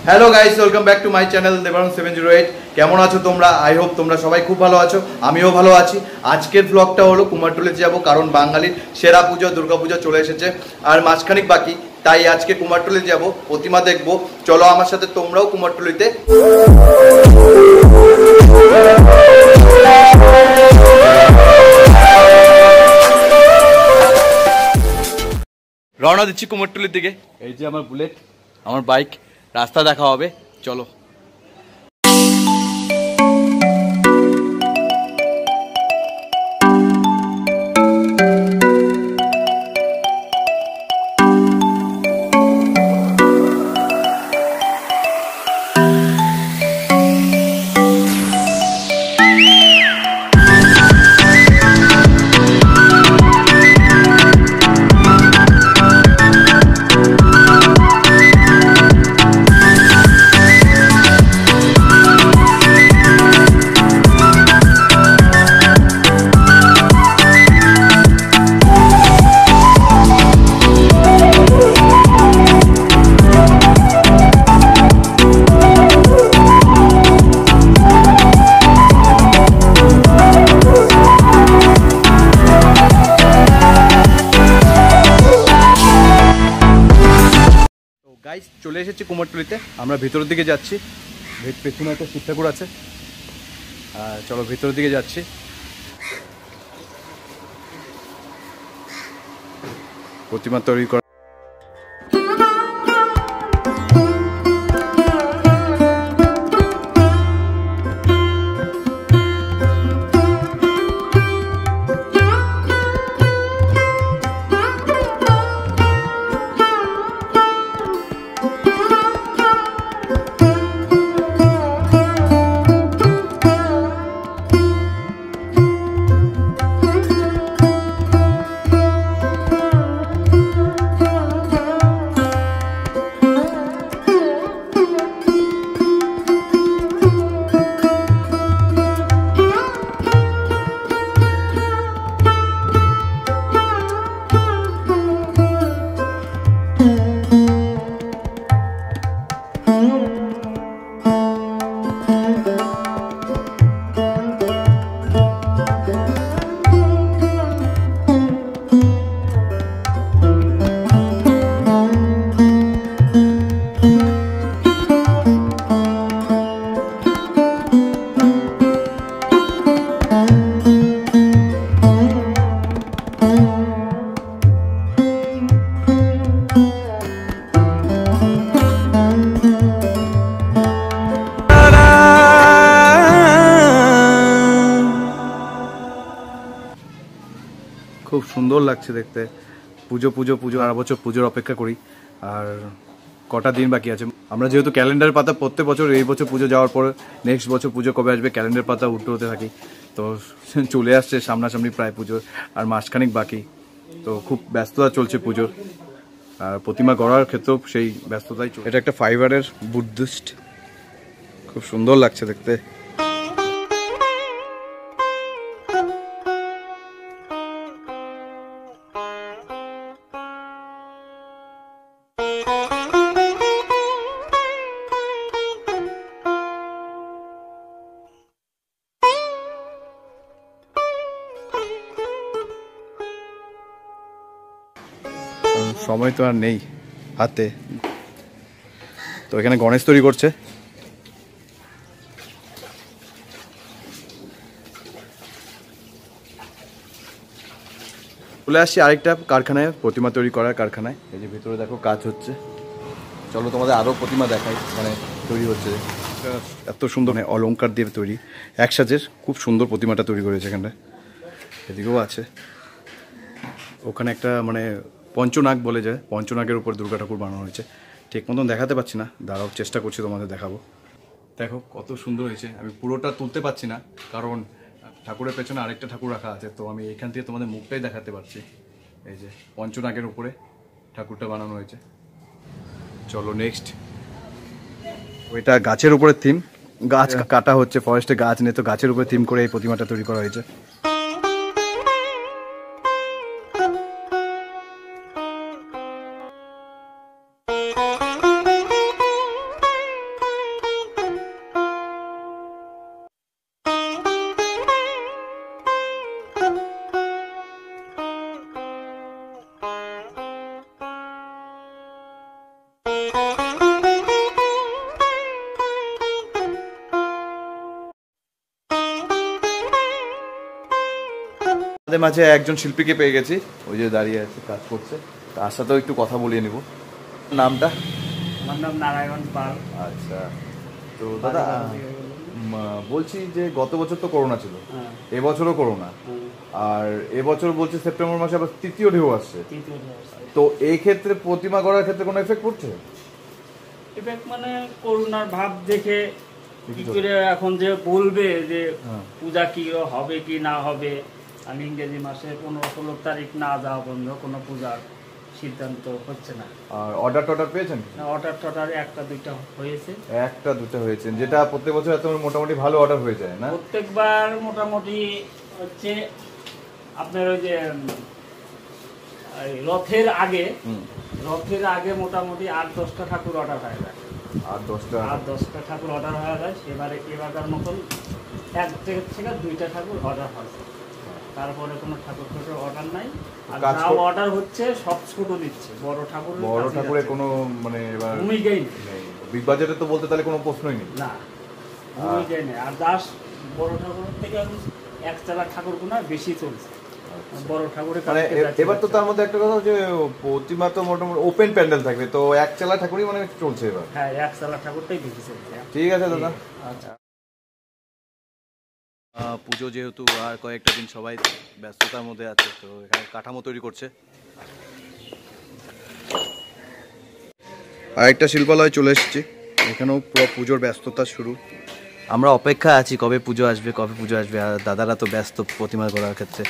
Hello guys, welcome back to my channel Debaran 708। কেমন আছো তোমরা? আই হোপ তোমরা সবাই খুব ভালো আছো, আমিও ভালো আছি। আজকের ব্লগটা হলো কুমারটুলিতে যাব, কারণ বাঙালির সেরা পুজো দুর্গাপূজা চলে এসেছে আর মাঝখানিক বাকি। তাই আজকে কুমারটুলিতে যাব, প্রতিমা দেখবো। চলো আমার সাথে তোমরাও কুমারটুলিতে। রওনা দিচ্ছি কুমারটুলির দিকে। এই যে আমার বুলেট, আমার বাইক, রাস্তা দেখা হবে, চলো। গাইস, চলে এসেছি কুমারটুলিতে। আমরা ভিতরের দিকে যাচ্ছি। পেছনে একটা শিব ঠাকুর আছে, চলো ভিতরের দিকে যাচ্ছি। প্রতিমা তৈরি করা। খুব সুন্দর লাগছে দেখতে। পুজো পুজো পুজো, আর বছর পুজোর অপেক্ষা করি, আর কটা দিন বাকি আছে। আমরা যেহেতু ক্যালেন্ডার পাতা প্রত্যেক বছর, এই বছর পুজো যাওয়ার পর নেক্সট বছর পুজো কবে আসবে ক্যালেন্ডার পাতা উল্টো হতে থাকি। তো চলে আসছে সামনাসামনি প্রায় পুজোর, আর মাসখানিক বাকি। তো খুব ব্যস্ততা চলছে পুজোর, আর প্রতিমা গড়ার ক্ষেত্রেও সেই ব্যস্ততাই চলছে। এটা একটা ফাইবারের বুদ্ধিস্ট, খুব সুন্দর লাগছে দেখতে। সময় তো আর নেই হাতে। তো এখানে গণেশ তৈরি করছে। চলে আসছি আরেকটা কারখানায়, প্রতিমা তৈরি করার কারখানায়। এই যে ভিতরে দেখো কাজ হচ্ছে। চলো তোমাদের আরও প্রতিমা দেখাই, মানে তৈরি হচ্ছে। এত সুন্দর, মানে অলংকার দিয়ে তৈরি, এক সাজের খুব সুন্দর প্রতিমাটা তৈরি করেছে এখানটায়। এদিকেও আছে। ওখানে একটা মানে পঞ্চনাগ বলে যায়, পঞ্চনাগের উপর দুর্গা ঠাকুর বানানো হয়েছে। ঠিক মতন দেখাতে পাচ্ছি না, দাঁড়াও চেষ্টা করছি তোমাদের দেখাবো। দেখো কত সুন্দর হয়েছে। আমি পুরোটা তুলতে পারছি না, কারণ ঠাকুরের পেছনে আরেকটা ঠাকুর রাখা আছে। তো আমি এখান থেকে তোমাদের মুখটাই দেখাতে পারছি। এই যে পঞ্চনাগের উপরে ঠাকুরটা বানানো হয়েছে। চলো নেক্সট। ওইটা গাছের উপরে থিম, গাছ কাটা হচ্ছে, ফরেস্টে গাছ নেই, তো গাছের উপরে থিম করে এই প্রতিমাটা তৈরি করা হয়েছে। আমাদের মাঝে একজন শিল্পীকে পেয়ে গেছি, ওই যে দাঁড়িয়ে আছে কাজ করছে, তার সাথেও একটু কথা বলিয়ে নিব। নামটা? আমার নাম নারায়ণ পাল। আচ্ছা, তো দাদা বলছি যে গত বছর তো করোনা ছিল, এবছরও করোনা, আর এবছর বলছে সেপ্টেম্বর মাসে আবার তৃতীয় ঢেউ আসছে, তো এই ক্ষেত্রে প্রতিমা করার ক্ষেত্রে কোনো এফেক্ট পড়ছে? এফেক্ট মানে করোনার ভাব দেখে কি করে এখন যে বলবে যে পূজা কি হবে কি না হবে, আমি ইংরেজি মাসে 15-16 তারিখ না যাওয়া বন্ধ, কোনো পূজার সিদ্ধান্ত হচ্ছে না। আর অর্ডার টর্ডার পেয়েছেন? অর্ডার টর্ডার একটা দুইটা হয়েছে। একটা দুটো হয়েছে, যেটা প্রত্যেক বছর এত মোটামুটি ভালো অর্ডার হয়ে যায় না? প্রত্যেকবার মোটামুটি হচ্ছে আপনার ওই যে রথের আগে মোটামুটি 8-10টা ঠাকুর অর্ডার হয়ে যায়। 8-10টা ঠাকুর অর্ডার হয়ে যায়। এবারকার মতন 1 থেকে 2টা ঠাকুর অর্ডার হয়েছে, তারপরে কোনো ঠাকুর অর্ডার নাই। আর যা অর্ডার হচ্ছে সব ছোট দিচ্ছে, বড় ঠাকুরের কোনো মানে ভূমিকাই নেই। বিগ বাজেটে তো বলতে তাহলে কোনো প্রশ্নই নেই না, ভূমিকাই নেই। আর দাস বড় ঠাকুরের থেকে একতলা ঠাকুরগুলো বেশি চলছে। বড় ঠাকুরের মানে এবার তো তার মধ্যে একটা কথা যে প্রতিমা তো মোটামুটি ওপেন প্যান্ডেল থাকবে, তো এক চালা ঠাকুরই মানে চলছে এবার। হ্যাঁ, এক চালা ঠাকুরটাই বেশি চলছে। ঠিক আছে দাদা। আচ্ছা, পুজো যেহেতু আর কয়েকটা দিন, সবাই ব্যস্ততার মধ্যে আছে, তো এখানে কাঠামো তৈরি করছে। আরেকটা শিল্পালয় চলে এসেছি, এখানেও পুরো পুজোর ব্যস্ততা শুরু। আমরা অপেক্ষা আছি কবে পুজো আসবে, আর দাদারা তো ব্যস্ত প্রতিমা করার ক্ষেত্রে।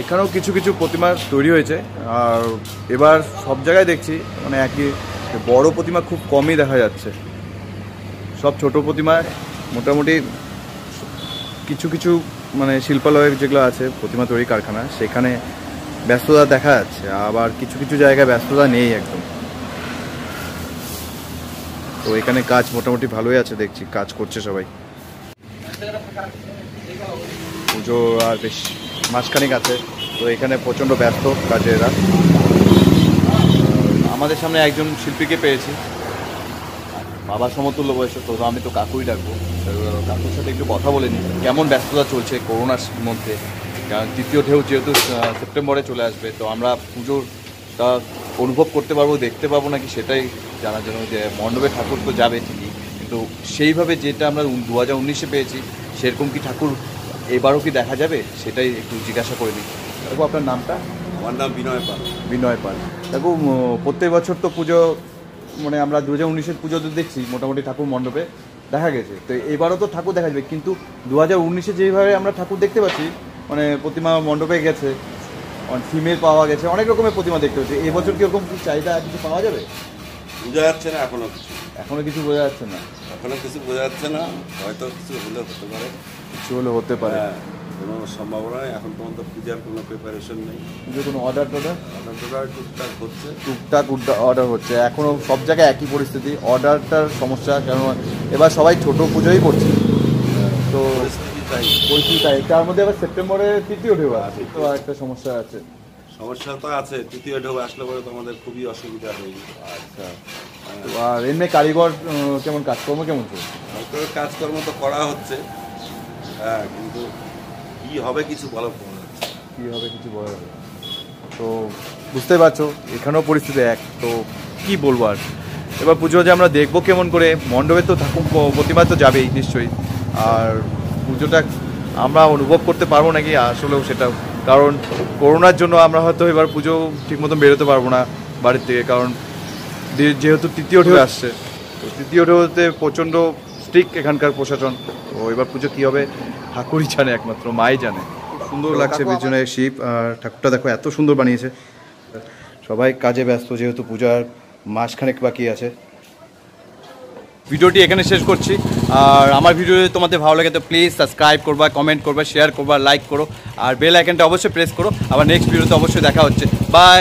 এখানেও কিছু কিছু প্রতিমা তৈরি হয়েছে, আর এবার সব জায়গায় দেখছি মানে একই বড় প্রতিমা খুব কমই দেখা যাচ্ছে, সব ছোট প্রতিমা। মোটামুটি কিছু কিছু মানে শিল্পালয় যেগুলো আছে প্রতিমা তৈরি কারখানা, সেখানে ব্যস্ততা দেখা যাচ্ছে, আবার কিছু কিছু জায়গায় ব্যস্ততা নেই একদম। তো এখানে কাজ মোটামুটি ভালোই আছে, দেখছি কাজ করছে সবাই। পুজো আর বেশ মাসখানেক আছে, তো এখানে প্রচণ্ড ব্যস্ত কাজে এরা। আমাদের সামনে একজন শিল্পীকে পেয়েছি, বাবার সমতুল্য বয়স, তো আমি তো কাকুই ডাকবো। কাকুর সাথে একটু কথা বলে নিই কেমন ব্যস্ততা চলছে করোনার মধ্যে, কারণ তৃতীয় ঢেউ যেহেতু সেপ্টেম্বরে চলে আসবে, তো আমরা পুজোটা অনুভব করতে পারবো, দেখতে পাবো নাকি সেটাই জানার জন্য। যে মণ্ডপে ঠাকুর তো যাবে ঠিকই, কিন্তু সেইভাবে যেটা আমরা 2019-এ পেয়েছি সেরকম কি ঠাকুর এবারও কি দেখা যাবে, সেটাই একটু জিজ্ঞাসা করে দিই। দেখো আপনার নামটা? আমার নাম বিনয় পাল। বিনয় পাল। দেখো প্রত্যেক বছর তো পুজো মানে আমরা 2019-এর পুজো তো দেখছি মোটামুটি ঠাকুর মণ্ডপে দেখা গেছে, তো এবারও তো ঠাকুর দেখা যাবে, কিন্তু 2019-এ যেভাবে আমরা ঠাকুর দেখতে পাচ্ছি মানে প্রতিমা মণ্ডপে গেছে, থিমের পাওয়া গেছে, অনেক রকমের প্রতিমা দেখতে পাচ্ছি। এবছর কি এরকম চাহিদা কিছু পাওয়া যাবে? বোঝা যাচ্ছে না এখনো কিছু বোঝা যাচ্ছে না। হয়তো কিছু হলে হতে পারে, কিছু হলে হতে পারে, কোনো সম্ভাবনা নেই এখন পর্যন্ত। পূজার কোনো প্রিপারেশন নেই, পুজোর কোনো অর্ডার টুকটাক অর্ডার হচ্ছে। এখনও সব জায়গায় একই পরিস্থিতি, অর্ডারটার সমস্যা, কারণ এবার সবাই ছোট পুজোই করছে, তো পরিস্থিতি তাই। তার মধ্যে আবার সেপ্টেম্বরে তৃতীয় ঢেউ আছে, তো একটা সমস্যা আছে। সমস্যা তো আছে, তৃতীয় ঢেউ আসলে পরে তো আমাদের খুবই অসুবিধা হয়ে যাবে। আচ্ছা, আর এমনি কারিগর কেমন, কাজকর্ম কেমন চলছে? কাজকর্ম তো করা হচ্ছে, হ্যাঁ, কিন্তু কি হবে কিছু বলা যাবে। তো বুঝতেই পারছো এখানেও পরিস্থিতি এক, তো কি বলবো আর। এবার পুজো যে আমরা দেখবো কেমন করে, মণ্ডপে তো ঠাকুর প্রতিমা তো যাবেই নিশ্চয়ই, আর পুজোটা আমরা অনুভব করতে পারবো নাকি আসলেও সেটা, কারণ করোনার জন্য আমরা হয়তো এবার পুজো ঠিক মতন বেরোতে পারবো না বাড়ির থেকে, কারণ যেহেতু তৃতীয় ঢেউ আসছে, তো তৃতীয় ঢেউতে প্রচণ্ড স্ট্রিক্ট এখানকার প্রশাসন। তো এবার পুজো কী হবে ঠাকুরই জানে, একমাত্র মাই জানে। সুন্দর লাগছে পিছনে শিব, আর ঠাকুরটা দেখো এত সুন্দর বানিয়েছে। সবাই কাজে ব্যস্ত, যেহেতু পূজার মাসখানেক বাকি আছে। ভিডিওটি এখানে শেষ করছি, আর আমার ভিডিও যদি তোমাদের ভালো লাগে তো প্লিজ সাবস্ক্রাইব করবা, কমেন্ট করবা, শেয়ার করবা, লাইক করো, আর বেল আইকনটা অবশ্যই প্রেস করো। আবার নেক্সট ভিডিওতে অবশ্যই দেখা হচ্ছে। বাই।